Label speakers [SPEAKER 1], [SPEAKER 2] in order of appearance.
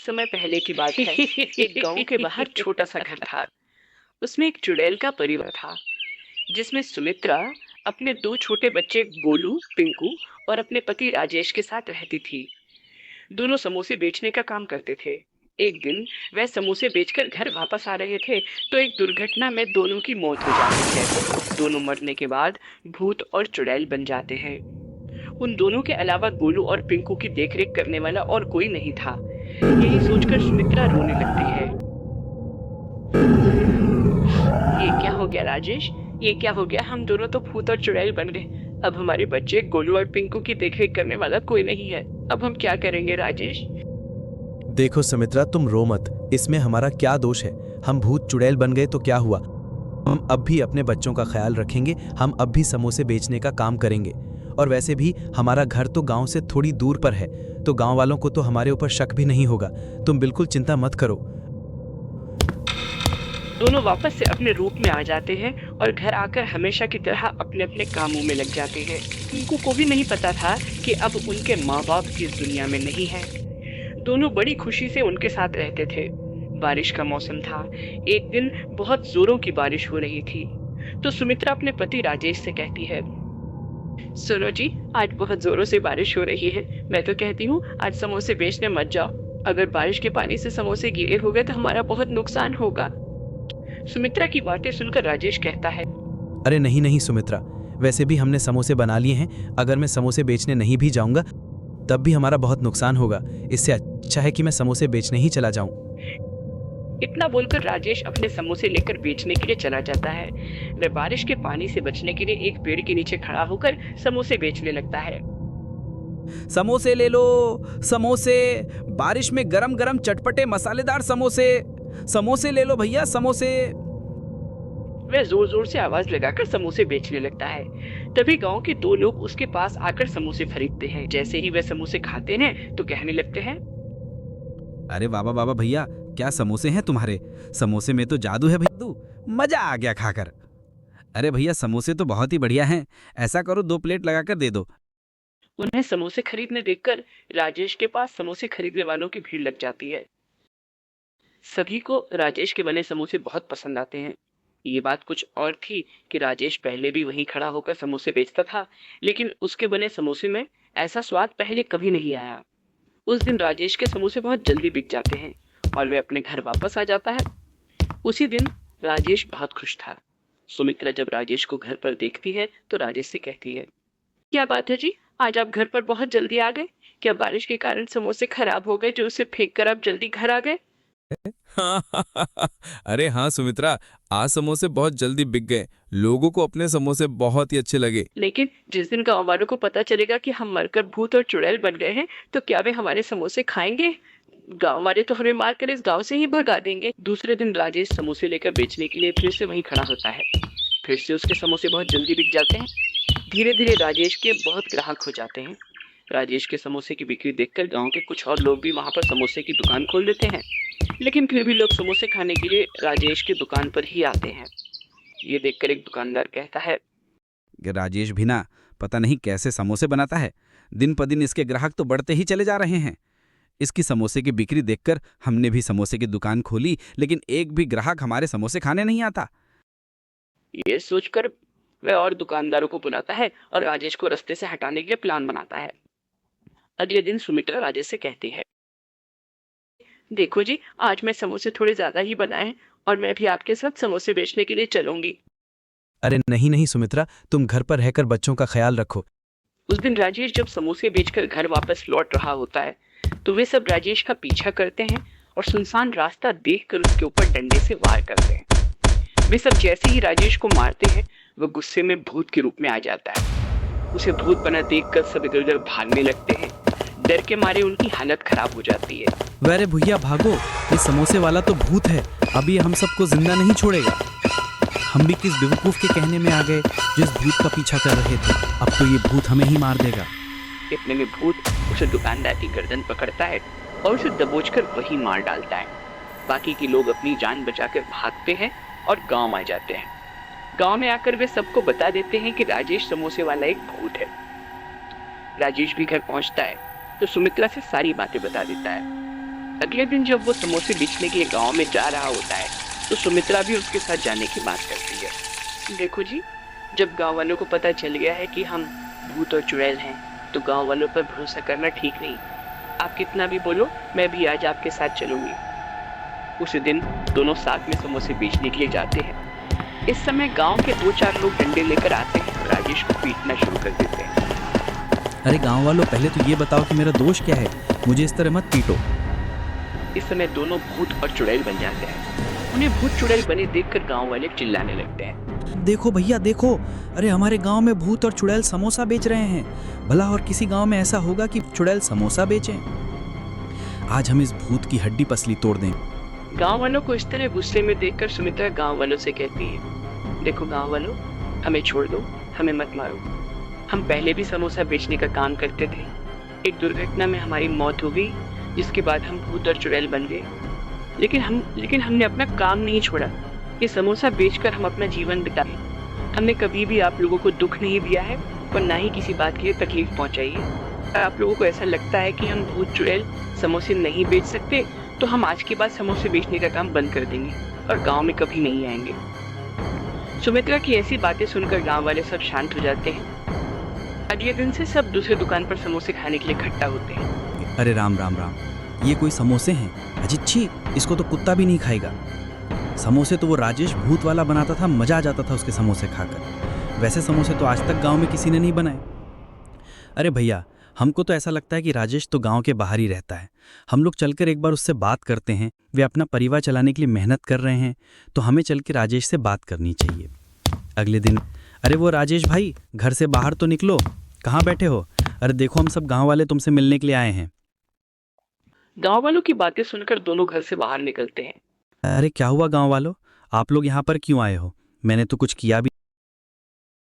[SPEAKER 1] समय पहले की बात है। एक गांव के बाहर छोटा सा घर था। उसमें एक चुड़ैल का परिवार था, जिसमें सुमित्रा अपने दो छोटे बच्चे गोलू, पिंकू और अपने पति राजेश के साथ रहती थी। दोनों समोसे बेचने का काम करते थे। एक दिन वह समोसे बेचकर घर वापस आ रहे थे तो एक दुर्घटना में दोनों की मौत हो जाती है। दोनों मरने के बाद भूत और चुड़ैल बन जाते हैं। उन दोनों के अलावा गोलू और पिंकू की देखरेख करने वाला और कोई नहीं था। यही सोचकर सुमित्रा रोने लगती है। ये क्या हो गया राजेश, ये क्या हो गया? हम दोनों तो भूत और चुड़ैल बन गए। अब हमारे बच्चे गोलू और पिंकू की देखरेख करने वाला कोई नहीं है। अब हम क्या करेंगे राजेश?
[SPEAKER 2] देखो सुमित्रा, तुम रो मत। इसमें हमारा क्या दोष है? हम भूत चुड़ैल बन गए तो क्या हुआ? हम अब भी अपने बच्चों का ख्याल रखेंगे। हम अब भी समोसे बेचने का काम करेंगे। और वैसे भी हमारा घर तो गांव से थोड़ी दूर पर है, तो गांव वालों को तो हमारे ऊपर शक भी नहीं होगा। तुम बिल्कुल चिंता मत करो।
[SPEAKER 1] दोनों वापस से अपने रूप में आ जाते हैं और घर आकर हमेशा की तरह अपने अपने कामों में लग जाते हैं। उनको को भी नहीं पता था कि अब उनके माँ बाप इस दुनिया में नहीं है। दोनों बड़ी खुशी से उनके साथ रहते थे। बारिश का मौसम था। एक दिन बहुत जोरों की बारिश हो रही थी तो सुमित्रा अपने पति राजेश से कहती है, सुनो जी, आज बहुत जोरों से बारिश हो रही है। मैं तो कहती हूँ आज समोसे बेचने मत जाओ। अगर बारिश के पानी से समोसे गीले हो गए तो हमारा बहुत नुकसान होगा। सुमित्रा की बातें सुनकर राजेश कहता है,
[SPEAKER 2] अरे नहीं नहीं सुमित्रा, वैसे भी हमने समोसे बना लिए हैं। अगर मैं समोसे बेचने नहीं भी जाऊंगा तब भी हमारा बहुत नुकसान होगा। इससे अच्छा है कि मैं समोसे बेचने ही चला जाऊं।
[SPEAKER 1] इतना बोलकर राजेश अपने समोसे लेकर बेचने के लिए चला जाता है। वह बारिश के पानी से बचने के लिए एक पेड़ के नीचे खड़ा होकर समोसे बेचने लगता है।
[SPEAKER 2] समोसे ले लो, समोसे, बारिश में गरम गरम चटपटे मसालेदार समोसे। समोसे ले लो भैया, समोसे।
[SPEAKER 1] वह जोर जोर से आवाज लगाकर समोसे बेचने लगता है। तभी गांव के दो लोग उसके पास आकर समोसे खरीदते हैं। जैसे ही वह समोसे खाते हैं तो कहने लगते हैं,
[SPEAKER 3] अरे वाह वाह भैया, क्या समोसे हैं तुम्हारे। समोसे में तो जादू है भैया, मजा आ गया खाकर। अरे भैया, समोसे तो बहुत ही बढ़िया हैं। ऐसा करो, 2 प्लेट लगाकर दे दो।
[SPEAKER 1] उन्हें समोसे खरीदने देखकर राजेश के पास समोसे खरीदने वालों की भीड़ लग जाती है। सभी को राजेश के बने समोसे बहुत पसंद आते हैं। ये बात कुछ और थी कि राजेश पहले भी वहीं खड़ा होकर समोसे बेचता था, लेकिन उसके बने समोसे में ऐसा स्वाद पहले कभी नहीं आया। उस दिन राजेश के समोसे बहुत जल्दी बिक जाते हैं और वह अपने घर वापस आ जाता है। उसी दिन राजेश बहुत खुश था। सुमित्रा जब राजेश को घर पर देखती है तो राजेश से कहती है, क्या बात है जी, आज आप घर पर बहुत जल्दी आ गए? क्या बारिश के कारण समोसे खराब हो गए जो उसे फेंक कर आप जल्दी घर आ गए?
[SPEAKER 3] अरे हाँ सुमित्रा, आज समोसे बहुत जल्दी बिक गए। लोगों को अपने समोसे बहुत ही अच्छे लगे।
[SPEAKER 1] लेकिन जिस दिन गांव वालों को पता चलेगा कि हम मरकर भूत और चुड़ैल बन गए हैं तो क्या वे हमारे समोसे खाएंगे? गांव वाले तो हमें मारकर इस गांव से ही भगा देंगे। दूसरे दिन राजेश समोसे लेकर बेचने के लिए फिर से वहीं खड़ा होता है। फिर से उसके समोसे बहुत जल्दी बिक जाते हैं। धीरे धीरे राजेश के बहुत ग्राहक हो जाते हैं। राजेश के समोसे की बिक्री देखकर गांव के कुछ और लोग भी वहां पर समोसे की दुकान खोल देते हैं। लेकिन फिर भी लोग समोसे खाने के लिए राजेश की दुकान पर ही आते हैं। ये देखकर एक दुकानदार कहता है,
[SPEAKER 3] राजेश भी ना, पता नहीं कैसे समोसे बनाता है। दिन प दिन इसके ग्राहक तो बढ़ते ही चले जा रहे हैं। इसकी समोसे की बिक्री देखकर हमने भी समोसे की दुकान खोली, लेकिन एक भी ग्राहक हमारे समोसे खाने नहीं आता।
[SPEAKER 1] ये सोचकर वह और दुकानदारों को बुलाता है और राजेश को रास्ते से हटाने के लिए प्लान बनाता है। अगले दिन सुमित्रा राजेश से कहती है, देखो जी, आज मैं समोसे थोड़े ज्यादा ही बनाए हैं और मैं भी आपके साथ समोसे बेचने के लिए चलूंगी।
[SPEAKER 2] अरे नहीं नहीं सुमित्रा, तुम घर पर रहकर बच्चों का ख्याल रखो।
[SPEAKER 1] उस दिन राजेश जब समोसे बेचकर घर वापस लौट रहा होता है तो वे सब राजेश का पीछा करते हैं और सुनसान रास्ता देखकर उसके ऊपर डंडे से वार करते हैं। वे सब जैसे ही राजेश को मारते हैं वह गुस्से में भूत के रूप में आ जाता है। उसे भूत बना देखकर सब इधर उधर भागने लगते हैं। डर के मारे उनकी हालत खराब हो जाती है।
[SPEAKER 2] अरे भैया भागो, ये समोसे वाला तो भूत है। अभी ये हम सबको जिंदा नहीं छोड़ेगा। हम भी किस बेवकूफ के कहने में आ गए जो इस भूत का पीछा कर रहे थे। अब तो ये भूत हमें ही मार देगा।
[SPEAKER 1] इतने में भूत उसे दुकानदार की गर्दन पकड़ता है और उसे दबोचकर वही मार डालता है। बाकी के लोग अपनी जान बचाकर भागते हैं और गांव आ जाते हैं। गांव में आकर वे सबको बता देते हैं कि राजेश समोसे वाला एक भूत है। राजेश भी घर पहुंचता है तो सुमित्रा से सारी बातें बता देता है। अगले दिन जब वो समोसे बेचने के लिए गांव में जा रहा होता है तो सुमित्रा भी उसके साथ जाने की बात करती है। देखो जी, जब गांव वालों को पता चल गया है कि हम भूत और चुड़ैल हैं तो गांव वालों पर भरोसा करना ठीक नहीं। आप कितना भी बोलो, मैं भी आज आपके साथ चलूंगी। उसी दिन दोनों साथ में समोसे बेचने के लिए जाते हैं। इस समय गांव के 2-4 लोग डंडे लेकर आते हैं और राजेश को पीटना शुरू कर देते हैं।
[SPEAKER 2] अरे गांव वालों, पहले तो ये बताओ कि मेरा दोष क्या है, मुझे इस तरह मत पीटो।
[SPEAKER 1] इस समय दोनों भूत और चुड़ैल बन जाते हैं। उन्हें भूत चुड़ैल बने देखकर गांव वाले चिल्लाने लगते हैं।
[SPEAKER 2] देखो भैया देखो, अरे हमारे गांव में भूत और चुड़ैल समोसा बेच रहे हैं। भला और किसी गांव में ऐसा होगा कि चुड़ैल समोसा बेचें? आज हम इस भूत की हड्डी पसली तोड़ दें।
[SPEAKER 1] गांव वालों को इस तरह गुस्से में देखकर सुमित्रा गांव वालों से कहती है, देखो गांव वालों, हमें छोड़ दो, हमें मत मारो। हम पहले भी समोसा बेचने का काम करते थे। एक दुर्घटना में हमारी मौत हो गई, जिसके बाद हम भूत और चुड़ैल बन गए। लेकिन हमने अपना काम नहीं छोड़ा। ये समोसा बेचकर हम अपना जीवन बिताए। हमने कभी भी आप लोगों को दुख नहीं दिया है और ना ही किसी बात के लिए तकलीफ पहुंचाई है। अगर आप लोगों को ऐसा लगता है कि हम भूत चुड़ैल समोसे नहीं बेच सकते तो हम आज के बाद समोसे बेचने का काम बंद कर देंगे और गांव में कभी नहीं आएंगे। सुमित्रा की ऐसी बातें सुनकर गांव वाले सब शांत हो जाते हैं। अगले दिन से सब दूसरे दुकान पर समोसे खाने के लिए इकट्ठा होते हैं।
[SPEAKER 2] अरे राम राम राम, ये कोई समोसे हैं? अजिच्छी, इसको तो कुत्ता भी नहीं खाएगा। समोसे तो वो राजेश भूत वाला बनाता था, मजा आ जाता था उसके समोसे खाकर। वैसे समोसे तो आज तक गांव में किसी ने नहीं बनाए। अरे भैया, हमको तो ऐसा लगता है कि राजेश तो गांव के बाहर ही रहता है। हम लोग चलकर एक बार उससे बात करते हैं। वे अपना परिवार चलाने के लिए मेहनत कर रहे हैं, तो हमें चल के राजेश से बात करनी चाहिए। अगले दिन, अरे वो राजेश भाई, घर से बाहर तो निकलो, कहाँ बैठे हो? अरे देखो, हम सब गांव वाले तुमसे मिलने के लिए आए हैं।
[SPEAKER 1] गांव वालों की बातें सुनकर दोनों घर से बाहर निकलते हैं।
[SPEAKER 2] अरे क्या हुआ गांव वालों, आप लोग यहाँ पर क्यों आए हो? मैंने तो कुछ किया भी